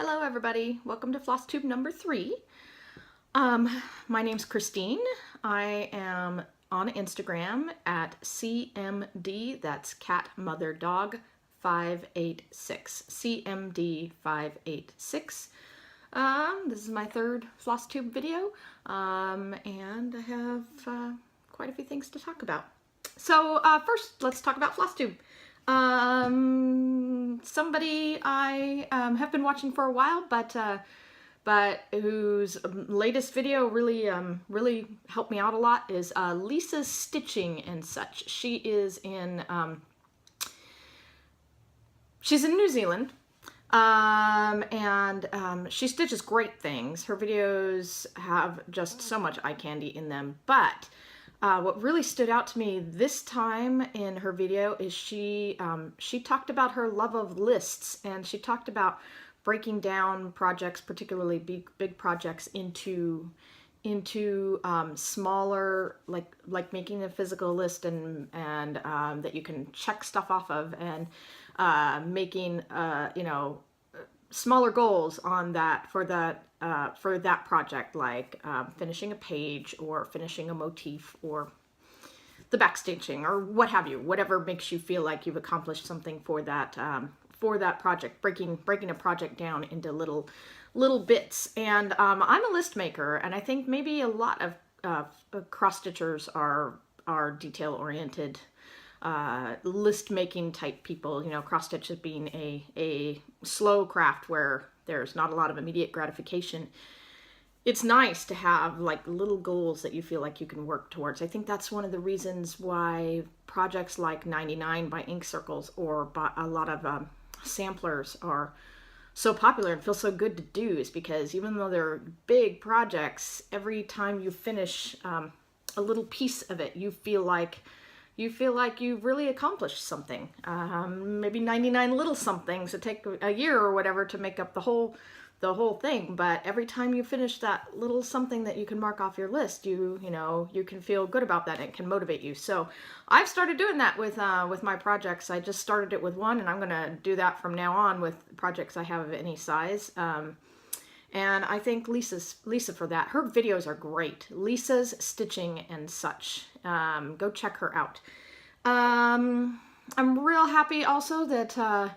Hello everybody, welcome to FlossTube number 3. My name's Christine. I am on Instagram at CMD, that's Cat Mother Dog 586, CMD 586. This is my third FlossTube video, and I have quite a few things to talk about. So first, let's talk about FlossTube. Somebody I have been watching for a while, but whose latest video really helped me out a lot is Lisa's Stitching and Such. She's in New Zealand, and she stitches great things. Her videos have just so much eye candy in them, but what really stood out to me this time in her video is she talked about her love of lists, and she talked about breaking down projects, particularly big projects, into smaller, like making a physical list and that you can check stuff off of, and making smaller goals on that for that project, like finishing a page or finishing a motif or the backstitching or what have you, whatever makes you feel like you've accomplished something for that project, breaking a project down into little bits. And I'm a list maker, and I think maybe a lot of cross-stitchers are detail-oriented list making type people. You know, cross stitch being a slow craft where there's not a lot of immediate gratification. It's nice to have like little goals that you feel like you can work towards. I think that's one of the reasons why projects like 99 by Ink Circles or by a lot of samplers are so popular and feel so good to do, is because even though they're big projects, every time you finish a little piece of it, you feel like you've really accomplished something. Maybe 99 little somethings that take a year or whatever to make up the whole thing. But every time you finish that little something that you can mark off your list, you can feel good about that, and it can motivate you. So I've started doing that with my projects. I just started it with one, and I'm gonna do that from now on with projects I have of any size. And I thank Lisa for that. Her videos are great. Lisa's Stitching and Such. Go check her out. I'm real happy also that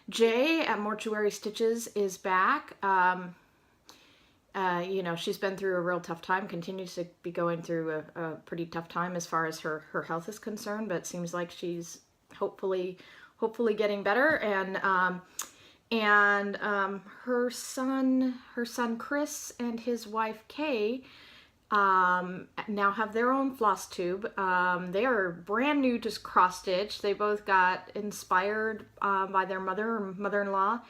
Jay at Mortuary Stitches is back. She's been through a real tough time, continues to be going through a pretty tough time as far as her health is concerned, but it seems like she's hopefully getting better. And her son Chris and his wife Kay now have their own FlossTube. They are brand new to cross-stitch. They both got inspired by their mother-in-law,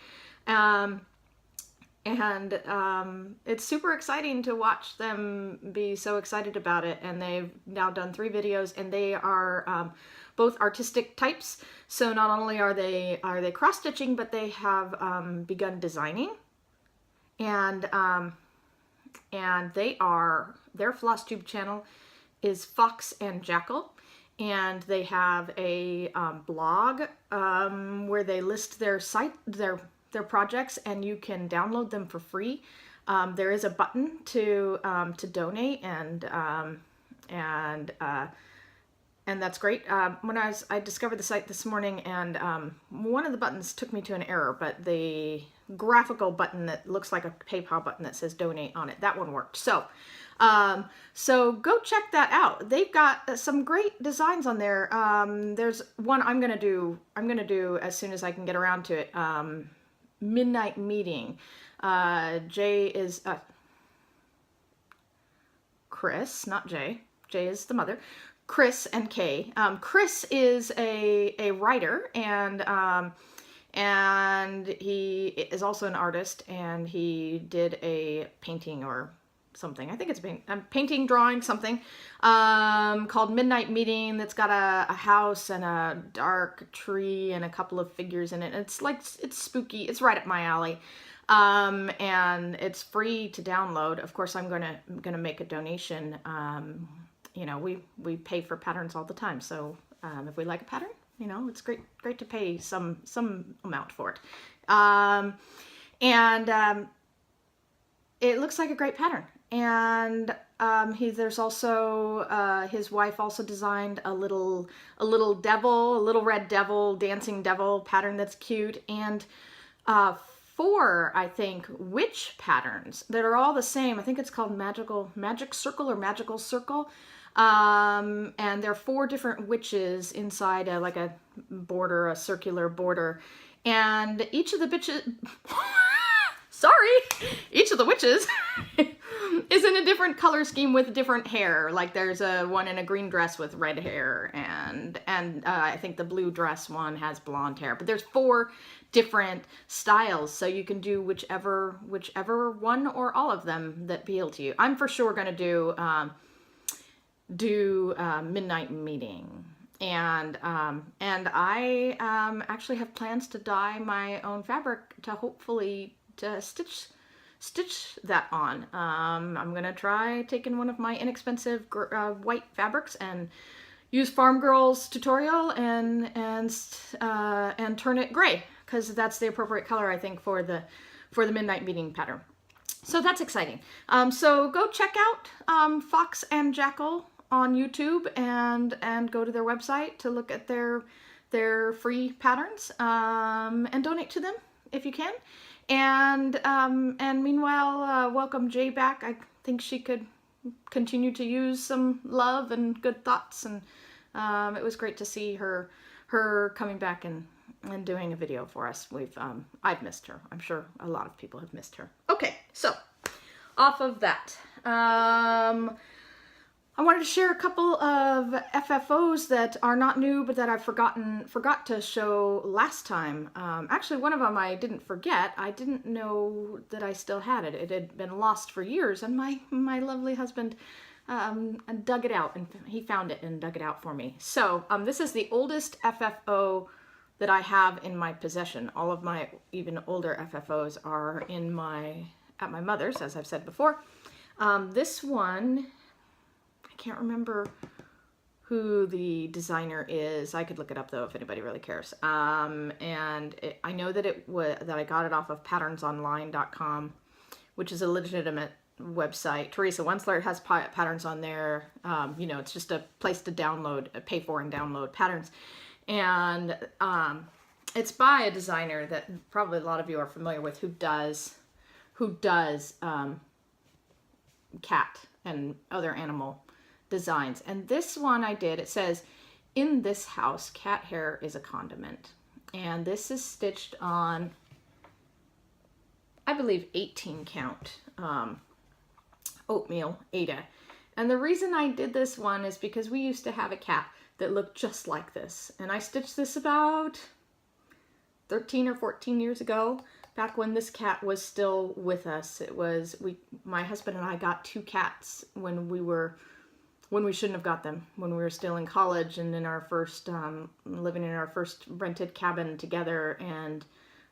and it's super exciting to watch them be so excited about it. And they've now done 3 videos, and they are both artistic types. So not only are they cross-stitching, but they have begun designing, and their FlossTube channel is Fox and Jackal, and they have a blog where they list their projects, and you can download them for free. There is a button to donate, and that's great. When I discovered the site this morning, and one of the buttons took me to an error, but the graphical button that looks like a PayPal button that says donate on it, that one worked. So go check that out. They've got some great designs on there. There's one I'm gonna do as soon as I can get around to it. Midnight Meeting. Jay is Chris, not Jay. Jay is the mother. Chris and Kay. Chris is a writer, and he is also an artist, and he did a painting or something. I think it's painting, drawing, something called Midnight Meeting, that's got a house and a dark tree and a couple of figures in it. It's spooky. It's right up my alley. And it's free to download. Of course, I'm gonna make a donation. We pay for patterns all the time, so if we like a pattern, it's great to pay some amount for it. And it looks like a great pattern. And there's also, his wife also designed a little devil, a little red devil, dancing devil pattern that's cute. And 4, I think, witch patterns that are all the same. I think it's called Magic Circle or Magical Circle. And there are 4 different witches inside like a border, a circular border. And each of the bitches, each of the witches is in a different color scheme with different hair. Like there's one in a green dress with red hair, and I think the blue dress one has blonde hair. But there's 4 different styles, so you can do whichever one or all of them that appeal to you. I'm for sure going to do Midnight Meeting, and I actually have plans to dye my own fabric to hopefully to stitch that on. I'm gonna try taking one of my inexpensive white fabrics and use Farm Girl's tutorial and turn it gray, because that's the appropriate color, I think, for the Midnight Meeting pattern. So that's exciting. So go check out Fox and Jackal on YouTube and go to their website to look at their free patterns, and donate to them if you can. And meanwhile, welcome Jay back. I think she could continue to use some love and good thoughts, and it was great to see her coming back and doing a video for us. I've missed her. I'm sure a lot of people have missed her. Okay, so off of that, I wanted to share a couple of FFOs that are not new, but that I forgot to show last time. Actually, one of them I didn't forget. I didn't know that I still had it. It had been lost for years, and my lovely husband dug it out, and he found it and dug it out for me. So this is the oldest FFO that I have in my possession. All of my even older FFOs are at my mother's, as I've said before. This one, I can't remember who the designer is. I could look it up though if anybody really cares. I know that I got it off of patternsonline.com, which is a legitimate website. Teresa Wensler has patterns on there. It's just a place to download, pay for and download patterns. And it's by a designer that probably a lot of you are familiar with, who does cat and other animal designs. And this one I did, it says, "In this house, cat hair is a condiment." And this is stitched on, I believe, 18 count oatmeal Aida. And the reason I did this one is because we used to have a cat that looked just like this. And I stitched this about 13 or 14 years ago, back when this cat was still with us. My husband and I got 2 cats when we shouldn't have got them, when we were still in college and in our first, living in our first rented cabin together. And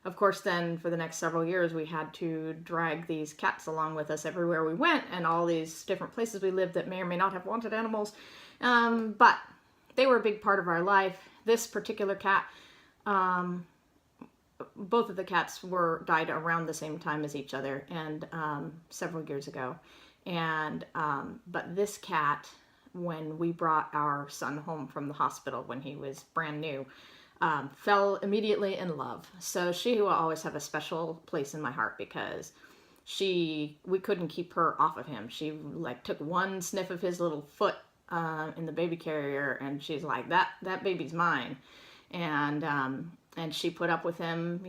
of course, then for the next several years, we had to drag these cats along with us everywhere we went, and all these different places we lived that may or may not have wanted animals. But they were a big part of our life. This particular cat, both of the cats died around the same time as each other, and several years ago. And but this cat, when we brought our son home from the hospital when he was brand new, fell immediately in love. So she will always have a special place in my heart, because we couldn't keep her off of him. She took one sniff of his little foot in the baby carrier, and she's like, that baby's mine. And she put up with him,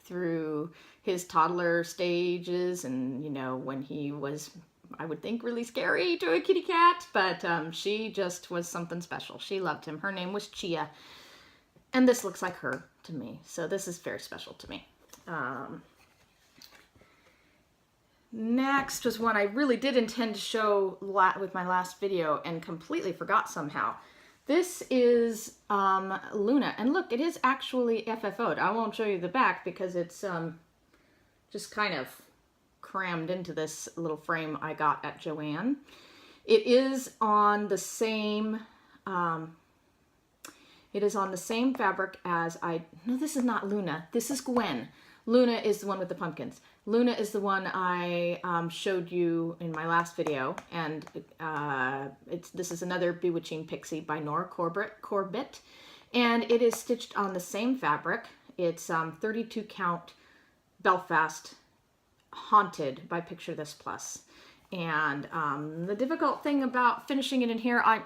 through his toddler stages, and when he was, I would think, really scary to a kitty cat, but she just was something special. She loved him. Her name was Chia, and this looks like her to me, so this is very special to me. Next was one I really did intend to show with my last video and completely forgot somehow. This is Luna, and look, it is actually FFO'd. I won't show you the back because it's just kind of crammed into this little frame I got at Joann. It is on the same fabric as no, this is not Luna. This is Gwen. Luna is the one with the pumpkins. Luna is the one I showed you in my last video, and this is another Bewitching Pixie by Nora Corbett, and it is stitched on the same fabric. It's 32 count Belfast Haunted by Picture This Plus. And the difficult thing about finishing it in here, I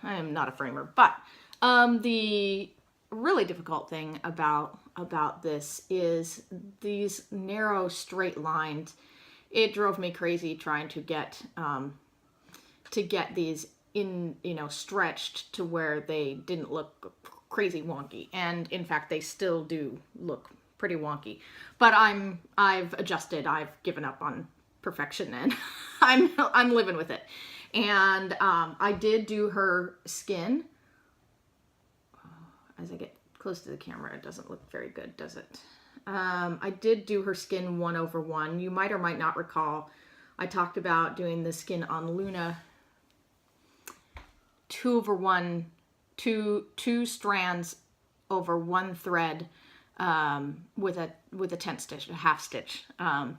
am not a framer, but the really difficult thing about this is these narrow straight lines. It drove me crazy trying to get these in, stretched to where they didn't look crazy wonky. And in fact, they still do look pretty wonky. But I've adjusted. I've given up on perfection, and I'm living with it. And I did do her skin. As I get close to the camera, it doesn't look very good, does it? I did do her skin 1/1. You might or might not recall, I talked about doing the skin on Luna 2/1, two strands over one thread with a tent stitch, a half stitch, and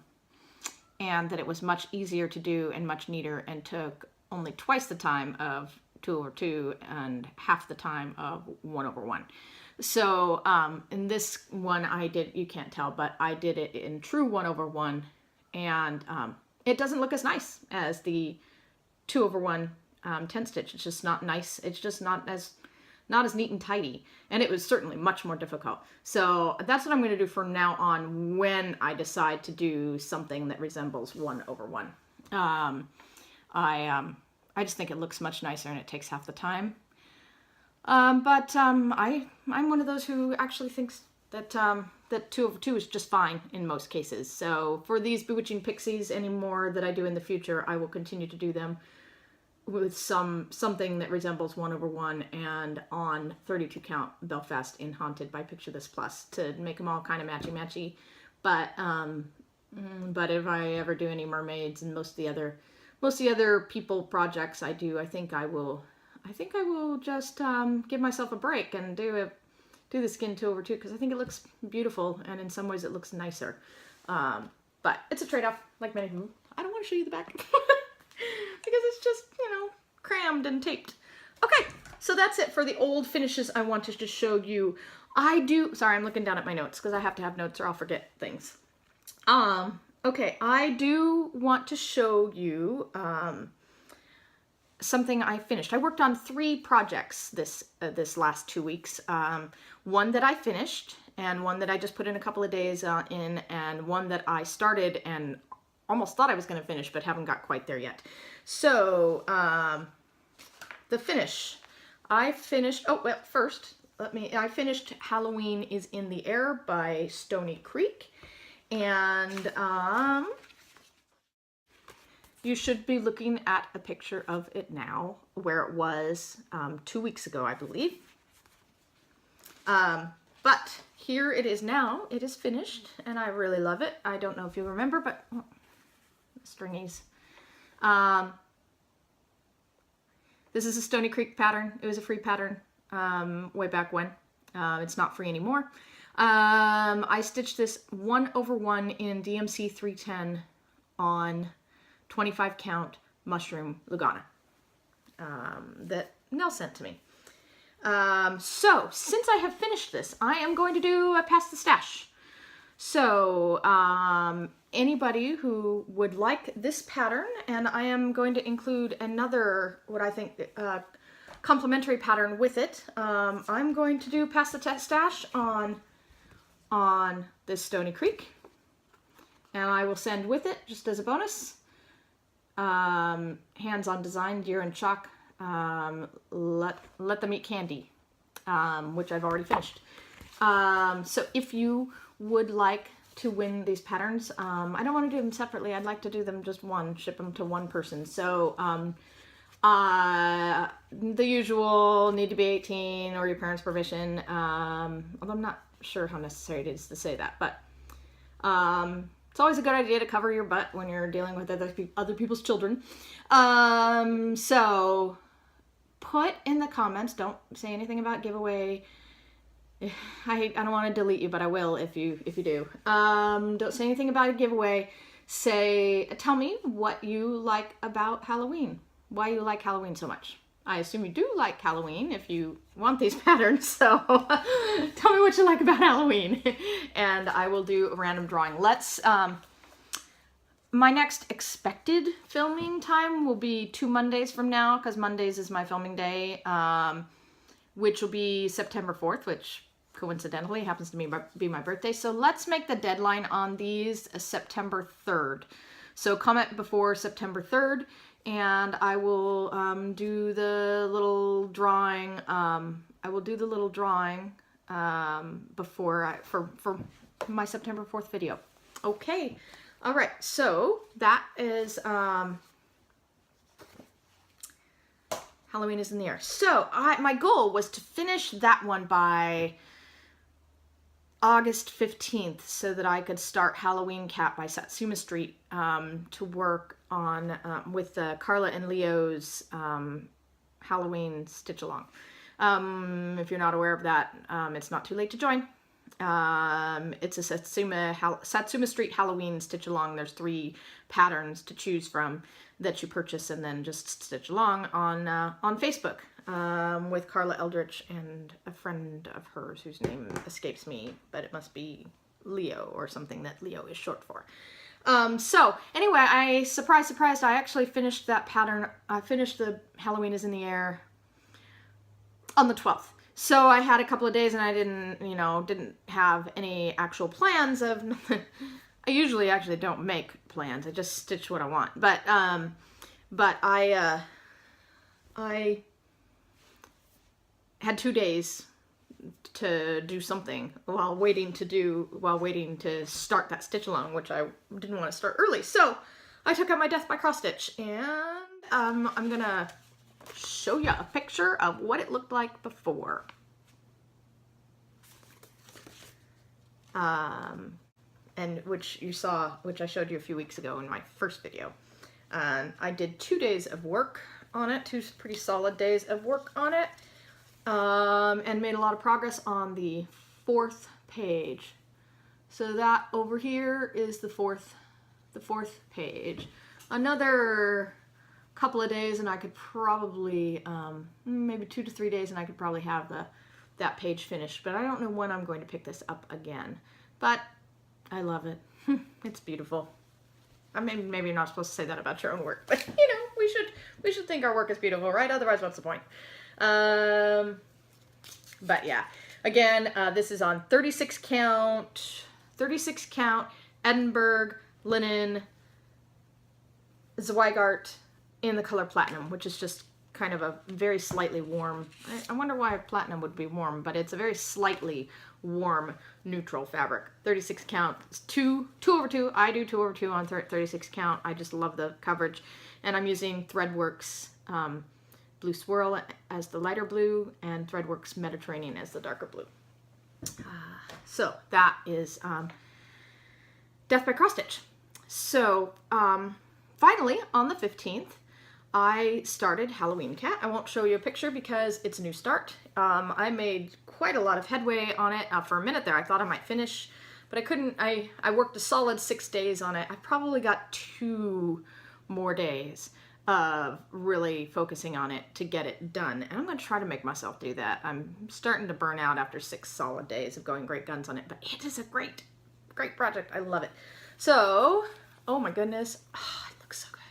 that it was much easier to do and much neater, and took only twice the time of 2/2 and half the time of 1/1. So in this one I did, you can't tell, but I did it in true 1/1, and it doesn't look as nice as the 2/1 tent stitch. It's just not nice. It's just not as neat and tidy, and it was certainly much more difficult. So that's what I'm going to do from now on when I decide to do something that resembles 1/1. I just think it looks much nicer and it takes half the time. I'm one of those who actually thinks that that 2/2 is just fine in most cases. So for these Bewitching Pixies, any more that I do in the future, I will continue to do them with something that resembles 1/1 and on 32 count Belfast in Haunted by Picture This Plus to make them all kind of matchy. But if I ever do any mermaids and most of the other people projects I do, I think I will just give myself a break and do the skin 2/2 because I think it looks beautiful, and in some ways it looks nicer. But it's a trade-off, like many people. I don't want to show you the back because it's just, crammed and taped. Okay, so that's it for the old finishes I wanted to show you. Sorry, I'm looking down at my notes because I have to have notes or I'll forget things. Okay, I do want to show you something I finished. I worked on 3 projects this last 2 weeks. One that I finished, and one that I just put in a couple of days in, and one that I started and almost thought I was going to finish, but haven't got quite there yet. So, the finish. I finished, I finished Halloween is in the Air by Stony Creek. And you should be looking at a picture of it now, where it was 2 weeks ago, I believe. But here it is now. It is finished, and I really love it. I don't know if you remember, but stringies. This is a Stony Creek pattern. It was a free pattern way back when. It's not free anymore. I stitched this 1/1 in DMC 310 on 25 count mushroom Lugana that Nell sent to me. So since I have finished this, I am going to do a Pass the Stash. So anybody who would like this pattern, and I am going to include another, what I think, complementary pattern with it. I'm going to do Pass the Stash on this Stony Creek, and I will send with it, just as a bonus, hands-on design, Deer and Chalk, Let Them Eat Candy, which I've already finished. So if you would like to win these patterns, I don't want to do them separately. I'd like to do them just one, ship them to one person. So the usual, need to be 18 or your parents' permission, although I'm not sure how necessary it is to say that, but it's always a good idea to cover your butt when you're dealing with other people's children. So put in the comments, don't say anything about giveaway, I don't want to delete you, but I will if you do. Don't say anything about a giveaway. Tell me what you like about Halloween. Why you like Halloween so much. I assume you do like Halloween if you want these patterns, so tell me what you like about Halloween. And I will do a random drawing. My next expected filming time will be 2 Mondays from now, because Mondays is my filming day, which will be September 4th, which coincidentally happens to be my birthday. So let's make the deadline on these September 3rd. So comment before September 3rd, and I will do the little drawing. I will do the little drawing for my September 4th video. Okay. All right. So that is Halloween is in the air. So my goal was to finish that one by August 15th so that I could start Halloween Cat by Satsuma Street to work on with Carla and Leo's Halloween stitch along. If you're not aware of that, it's not too late to join. It's a Satsuma Street Halloween stitch along. There's 3 patterns to choose from that you purchase and then just stitch along on Facebook with Carla Eldritch and a friend of hers whose name escapes me, but it must be Leo or something that Leo is short for. So anyway, surprise, I actually finished that pattern. I finished the Halloween is in the Air on the 12th. So I had a couple of days and I didn't have any actual plans of I usually actually don't make plans. I just stitch what I want. But I had 2 days to do something while waiting to start that stitch along, which I didn't want to start early. So I took out my Death by CrossStitch, and I'm gonna show you a picture of what it looked like before. And which I showed you a few weeks ago in my first video. I did 2 days of work on it, 2 pretty solid days of work on it, and made a lot of progress on the 4th page. So that over here is the fourth page. Another couple of days and I could probably, maybe 2 to 3 days, and I could probably have that page finished, but I don't know when I'm going to pick this up again. But I love it. It's beautiful. I mean, maybe you're not supposed to say that about your own work, but we should think our work is beautiful, right? Otherwise, what's the point? But yeah, again, this is on 36 count Edinburgh linen Zweigart in the color Platinum, which is just kind of a very slightly warm. I wonder why Platinum would be warm, but it's a very slightly warm neutral fabric. 36 count, 2/2. I do 2/2 on 36 count. I just love the coverage, and I'm using Threadworks Blue Swirl as the lighter blue and Threadworks Mediterranean as the darker blue. So that is Death by CrossStitch. So finally on the 15th, I started Halloween Cat. I won't show you a picture because it's a new start. I made quite a lot of headway on it. For a minute there, I thought I might finish, but I couldn't. I worked a solid 6 days on it. I probably got 2 more days of really focusing on it to get it done. And I'm going to try to make myself do that. I'm starting to burn out after 6 solid days of going great guns on it, but it is a great project. I love it. So, oh my goodness. Oh, it looks so good.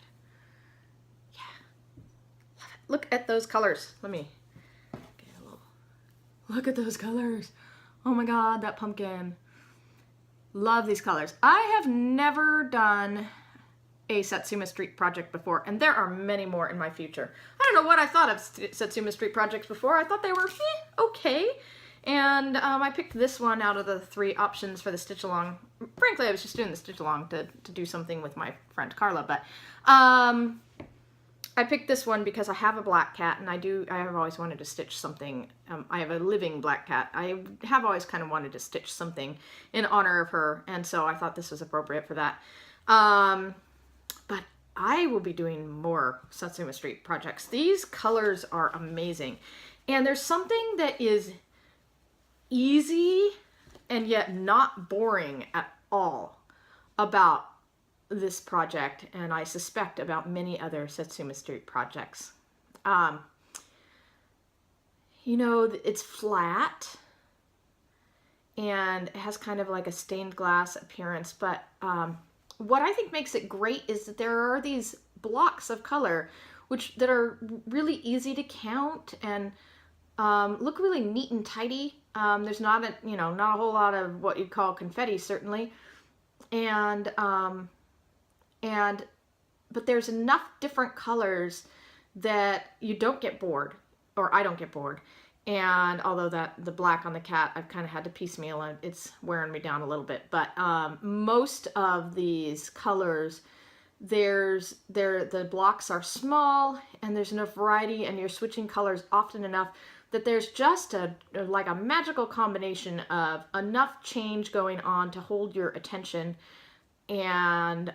Look at those colors. Let me get a little. Look at those colors. Oh my God, that pumpkin. Love these colors. I have never done a Satsuma Street project before, and there are many more in my future. I don't know what I thought of Satsuma Street projects before. I thought they were okay. And I picked this one out of the 3 options for the stitch along. Frankly, I was just doing the stitch along to do something with my friend Carla, but I picked this one because I have a black cat, and I have always wanted to stitch something. I have a living black cat. I have always kind of wanted to stitch something in honor of her, and so I thought this was appropriate for that. But I will be doing more Satsuma Street projects. These colors are amazing, and there's something that is easy and yet not boring at all about this project, and I suspect about many other Satsuma Street projects. You know, it's flat and it has kind of like a stained glass appearance, but what I think makes it great is that there are these blocks of color that are really easy to count and look really neat and tidy. There's not a whole lot of what you'd call confetti, certainly, but there's enough different colors that you don't get bored, or I don't get bored. And although the black on the cat, I've kind of had to piecemeal, and it's wearing me down a little bit. But most of these colors, the blocks are small, and there's enough variety, and you're switching colors often enough that there's just like a magical combination of enough change going on to hold your attention, and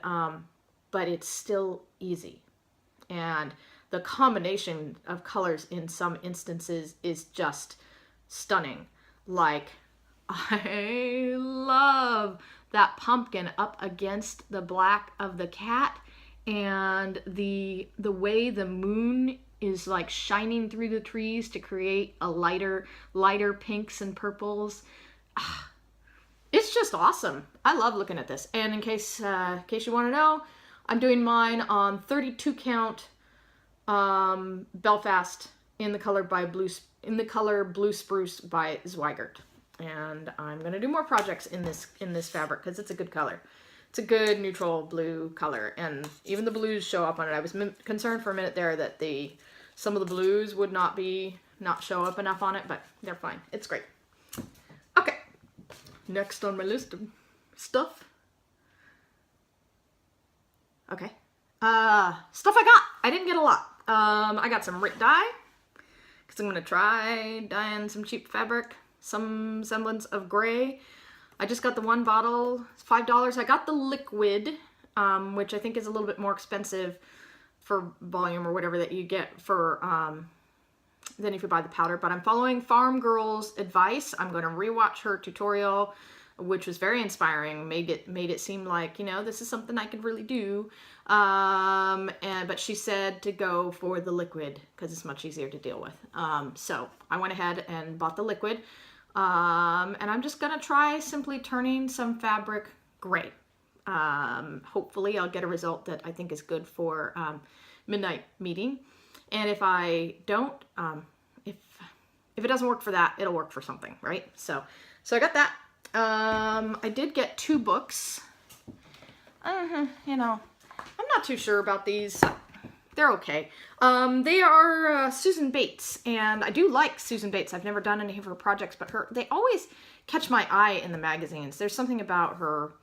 but it's still easy. And the combination of colors in some instances is just stunning. Like, I love that pumpkin up against the black of the cat, and the way the moon is like shining through the trees to create a lighter pinks and purples. It's just awesome. I love looking at this. And in case you want to know, I'm doing mine on 32 count Belfast in the color Blue Spruce by Zweigart. And I'm going to do more projects in this fabric because it's a good color. It's a good neutral blue color, and even the blues show up on it. I was concerned for a minute there that some of the blues would not show up enough on it, but they're fine. It's great. Okay, next on my list of stuff. Okay, stuff I got. I didn't get a lot. I got some Rit dye because I'm gonna try dyeing some cheap fabric, some semblance of gray. I just got the one bottle, it's $5. I got the liquid, which I think is a little bit more expensive for volume or whatever that you get for than if you buy the powder. But I'm following Farm Girl's advice. I'm going to rewatch her tutorial, which was very inspiring. Made it seem like, this is something I could really do. But she said to go for the liquid because it's much easier to deal with. So I went ahead and bought the liquid. And I'm just going to try simply turning some fabric gray. Hopefully I'll get a result that I think is good for midnight meeting. And if I don't, if it doesn't work for that, it'll work for something, right? So I got that. I did get 2 books. I'm not too sure about these. They're okay. They are Susan Bates, and I do like Susan Bates. I've never done any of her projects, but they always catch my eye in the magazines. There's something about her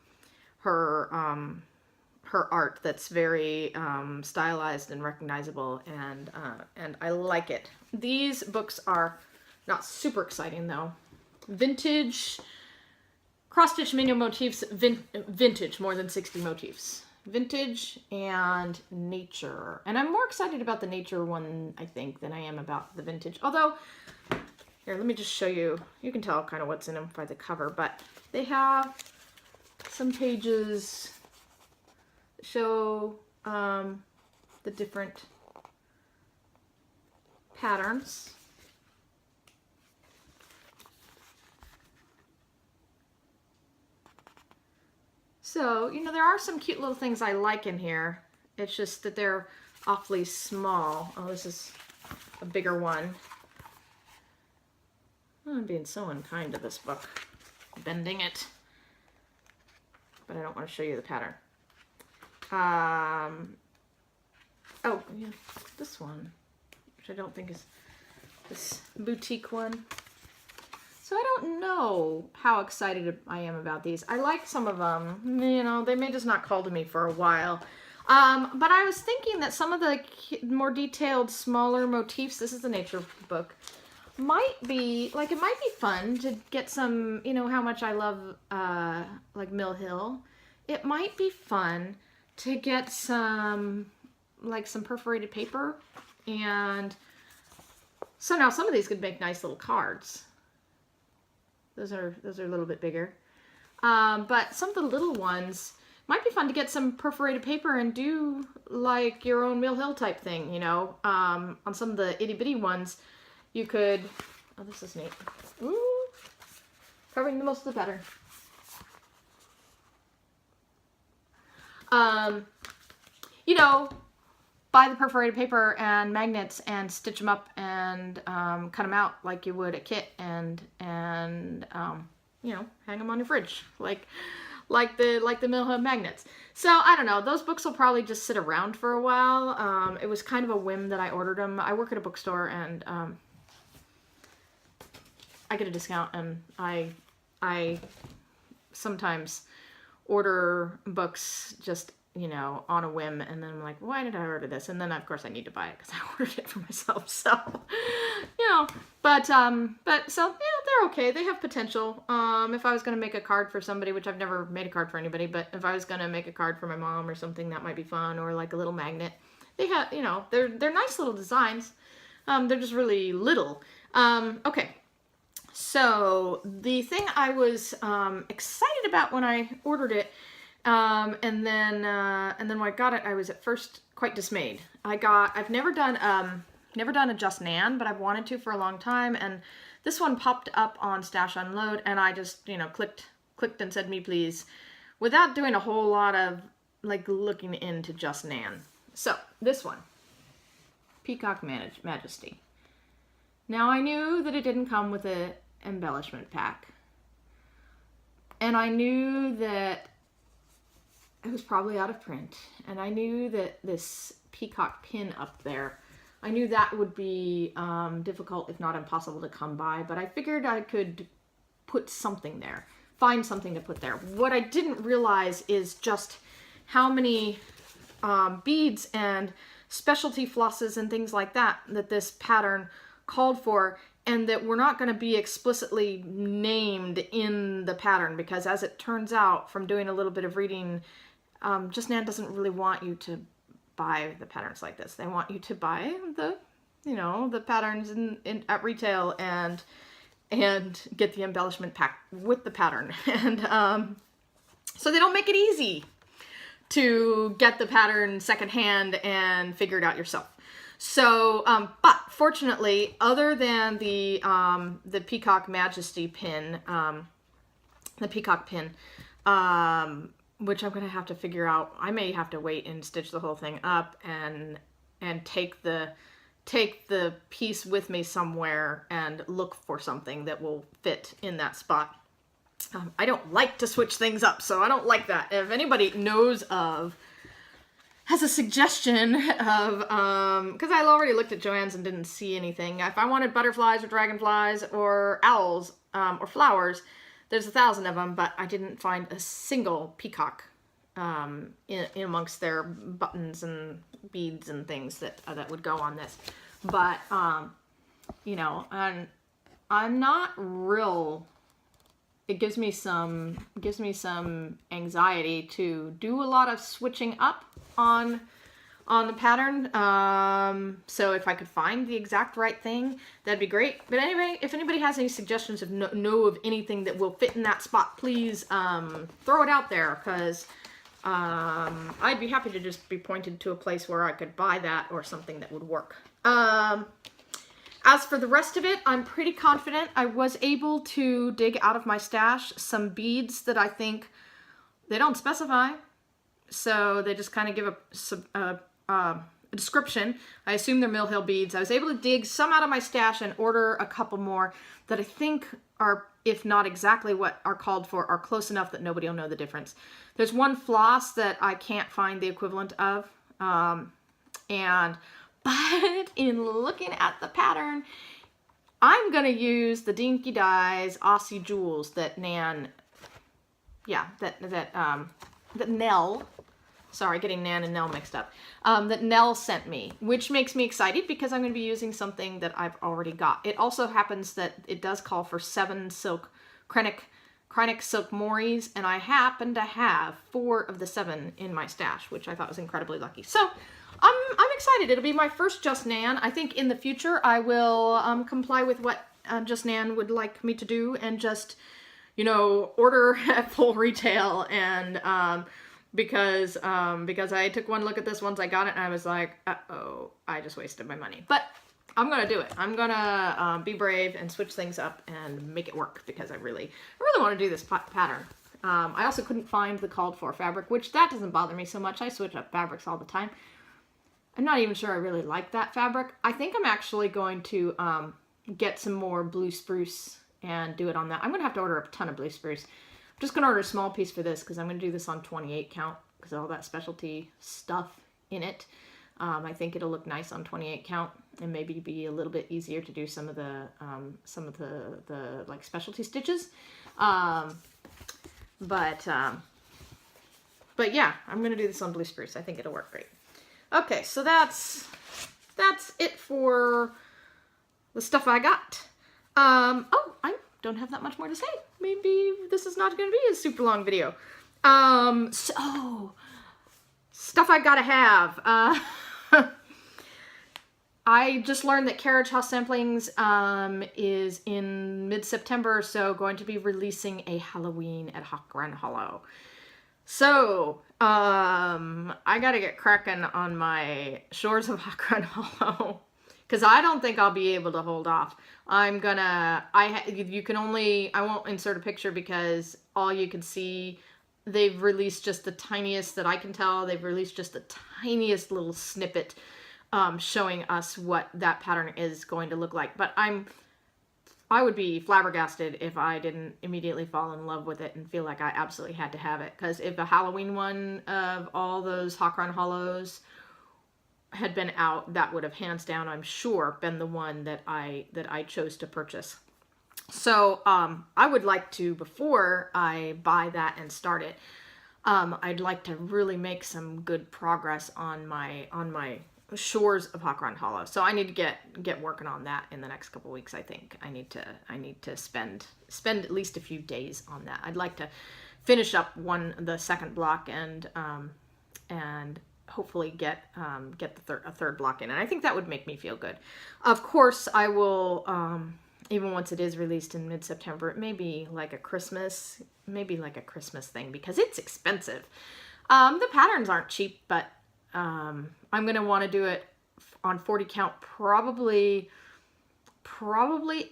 art that's very stylized and recognizable, and I like it. These books are not super exciting though. Vintage CrossStitch manual motifs, vintage, more than 60 motifs. Vintage and nature. And I'm more excited about the nature one, I think, than I am about the vintage. Although, here, let me just show you. You can tell kind of what's in them by the cover, but they have some pages that show the different patterns. So, there are some cute little things I like in here. It's just that they're awfully small. Oh, this is a bigger one. I'm being so unkind to this book. Bending it. But I don't want to show you the pattern. Oh, yeah, this one, which I don't think is this boutique one. So I don't know how excited I am about these. I like some of them. They may just not call to me for a while. But I was thinking that some of the more detailed, smaller motifs, this is the nature book, might be, it might be fun to get some, how much I love, like Mill Hill. It might be fun to get some, some perforated paper. And so now some of these could make nice little cards. Those are a little bit bigger. But some of the little ones might be fun to get some perforated paper and do like your own Mill Hill type thing, you know. On some of the itty bitty ones, you could, oh, this is neat. Ooh, covering the most of the pattern. You know, buy the perforated paper and magnets and stitch them up and cut them out like you would a kit and you know, hang them on your fridge like the Mill Hill magnets. So I don't know, those books will probably just sit around for a while. It was kind of a whim that I ordered them. I work at a bookstore and I get a discount, and I sometimes order books just, you know, on a whim, and then I'm like, why did I order this? And then of course I need to buy it because I ordered it for myself. So, you know, but so yeah, they're okay. They have potential. If I was going to make a card for somebody, which I've never made a card for anybody, but if I was going to make a card for my mom or something, that might be fun, or like a little magnet. They have, you know, they're nice little designs. They're just really little. Okay. So the thing I was excited about when I ordered it, and then when I got it, I was at first quite dismayed. I've never done a Just Nan, but I've wanted to for a long time, and this one popped up on Stash Unload, and I just, you know, clicked and said, me please, without doing a whole lot of like looking into Just Nan. So this one, Peacock Majesty. Now I knew that it didn't come with a embellishment pack, and I knew that it was probably out of print, and I knew that this peacock pin up there, I knew that would be difficult, if not impossible, to come by, but I figured I could put something there, find something to put there. What I didn't realize is just how many beads and specialty flosses and things like that this pattern called for, and that were not going to be explicitly named in the pattern, because as it turns out from doing a little bit of reading, Just Nan doesn't really want you to buy the patterns like this. They want you to buy the, you know, the patterns at retail and get the embellishment pack with the pattern. And so they don't make it easy to get the pattern secondhand and figure it out yourself. So, but fortunately, other than the Peacock Majesty pin, the peacock pin, which I'm gonna have to figure out. I may have to wait and stitch the whole thing up and take the piece with me somewhere and look for something that will fit in that spot. I don't like to switch things up, so I don't like that. If anybody knows of, has a suggestion of, because I already looked at Joann's and didn't see anything. If I wanted butterflies or dragonflies or owls or flowers, there's 1,000 of them, but I didn't find a single peacock in amongst their buttons and beads and things that would go on this. But you know, and I'm not real. It gives me some anxiety to do a lot of switching up on the pattern. So if I could find the exact right thing, that'd be great. But anyway, if anybody has any suggestions of know of anything that will fit in that spot, please throw it out there, because I'd be happy to just be pointed to a place where I could buy that or something that would work. As for the rest of it, I'm pretty confident. I was able to dig out of my stash some beads that I think they don't specify. So they just kind of give a description. I assume they're Mill Hill beads. I was able to dig some out of my stash and order a couple more that I think are, if not exactly what are called for, are close enough that nobody will know the difference. There's one floss that I can't find the equivalent of. But in looking at the pattern, I'm going to use the Dinky Dyes Aussie Jewels that Nan, yeah, that Nell, sorry, getting Nan and Nell mixed up, that Nell sent me, which makes me excited because I'm going to be using something that I've already got. It also happens that it does call for 7 silk Kreinik silk moires, and I happen to have 4 of the 7 in my stash, which I thought was incredibly lucky. So I'm excited. It'll be my first Just Nan. I think in the future I will comply with what Just Nan would like me to do, and just, you know, order at full retail. And because I took one look at this once I got it, and I was like, uh-oh, I just wasted my money. But I'm gonna do it. I'm gonna be brave and switch things up and make it work, because I really want to do this pattern. I also couldn't find the called for fabric, which that doesn't bother me so much. I switch up fabrics all the time. I'm not even sure I really like that fabric. I think I'm actually going to get some more blue spruce and do it on that. I'm gonna have to order a ton of blue spruce. I'm just gonna order a small piece for this, because I'm gonna do this on 28 count, because of all that specialty stuff in it. I think it'll look nice on 28 count, and maybe be a little bit easier to do some of the like specialty stitches. But yeah, I'm gonna do this on blue spruce. I think it'll work great. Okay, so that's it for the stuff I got. Oh, I don't have that much more to say. Maybe this is not gonna be a super long video. So stuff I gotta have. I just learned that Carriage House Samplings is in mid-September, so going to be releasing a Halloween at Hawk Run Hollow. So, I gotta get cracking on my Shores of Hawk Run Hollow, because I don't think I'll be able to hold off. I won't insert a picture, because all you can see, they've released just the tiniest, that I can tell, they've released just the tiniest little snippet showing us what that pattern is going to look like. But I would be flabbergasted if I didn't immediately fall in love with it and feel like I absolutely had to have it. Because if a Halloween one of all those Hawk Run Hollows had been out, that would have hands down, I'm sure, been the one that I chose to purchase. So I would like to, before I buy that and start it, I'd like to really make some good progress on my Shores of Hawk Run Hollow. So I need to get working on that in the next couple weeks. I think I need to spend at least a few days on that. I'd like to finish up the second block and hopefully get a third block in. And I think that would make me feel good. Of course, I will even once it is released in mid-September, it may be like a Christmas thing, because it's expensive. The patterns aren't cheap, but I'm going to want to do it on 40 count, probably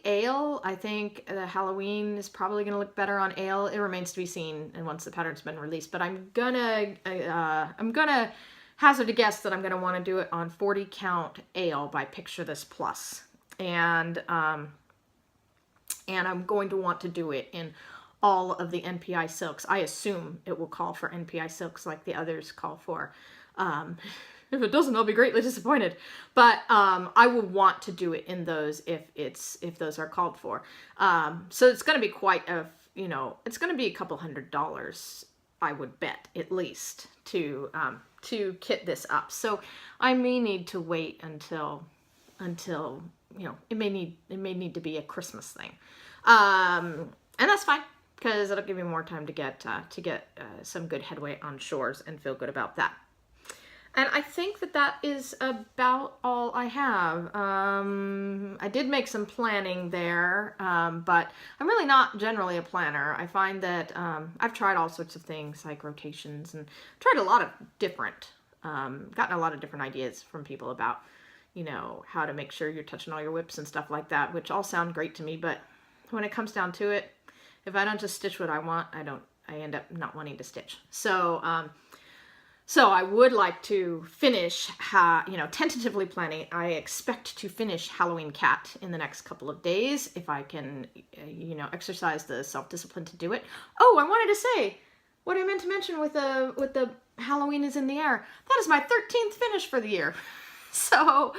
ale. I think the Halloween is probably going to look better on ale. It remains to be seen, and once the pattern's been released, but I'm gonna hazard a guess that I'm going to want to do it on 40 count ale by Picture This Plus. And I'm going to want to do it in all of the NPI silks. I assume it will call for NPI silks like the others call for. If it doesn't, I'll be greatly disappointed. But I will want to do it in those if those are called for. So it's going to be quite a, it's going to be a couple $100, I would bet, at least, to kit this up. So I may need to wait until it may need to be a Christmas thing. And that's fine, because it'll give me more time to get some good headway on Shores and feel good about that. And I think that is about all I have. I did make some planning there, but I'm really not generally a planner. I find that I've tried all sorts of things like rotations, and tried a lot of different, gotten a lot of different ideas from people about, how to make sure you're touching all your whips and stuff like that, which all sound great to me. But when it comes down to it, if I don't just stitch what I want, I end up not wanting to stitch. So I would like to finish, tentatively planning. I expect to finish Halloween Cat in the next couple of days, if I can, exercise the self-discipline to do it. Oh, I wanted to say, what I meant to mention with the Halloween is in the air, that is my 13th finish for the year. So,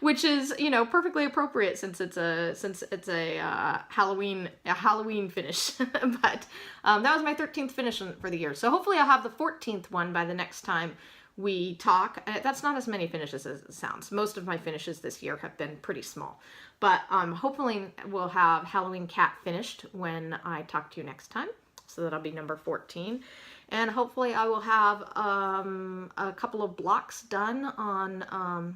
which is, perfectly appropriate since it's a Halloween finish. But that was my 13th finish for the year. So hopefully I'll have the 14th one by the next time we talk. That's not as many finishes as it sounds. Most of my finishes this year have been pretty small. But hopefully we'll have Halloween Cat finished when I talk to you next time. So that'll be number 14. And hopefully I will have a couple of blocks done on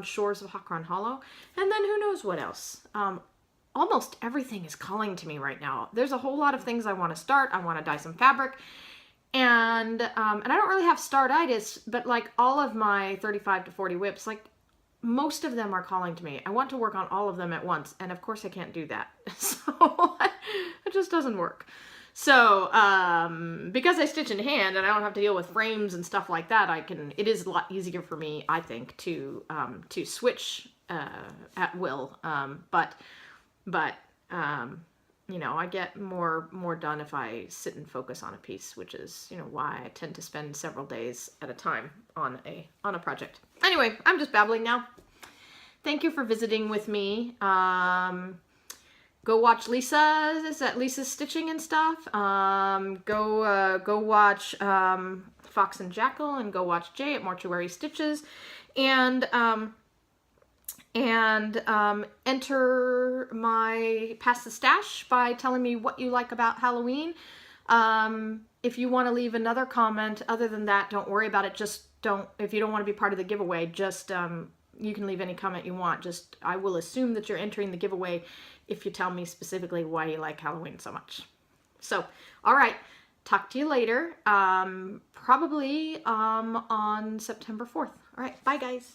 Shores of Hawk Run Hollow. And then who knows what else. almost everything is calling to me right now. There's a whole lot of things I want to start. I want to dye some fabric. And I don't really have startitis, but like all of my 35 to 40 whips, like most of them are calling to me. I want to work on all of them at once. And of course I can't do that. So it just doesn't work. So, because I stitch in hand and I don't have to deal with frames and stuff like that, it is a lot easier for me, I think, to switch, at will. You know, I get more done if I sit and focus on a piece, which is, you know, why I tend to spend several days at a time on a project. Anyway, I'm just babbling now. Thank you for visiting with me. Go watch Lisa's stitching and stuff. Go watch Fox and Jackal, and go watch Jay at Mortuary Stitches, and enter my Pass the Stash by telling me what you like about Halloween. If you want to leave another comment, other than that, don't worry about it. If you don't want to be part of the giveaway, you can leave any comment you want. I will assume that you're entering the giveaway if you tell me specifically why you like Halloween so much. So, all right, talk to you later, probably on September 4th. All right, bye guys.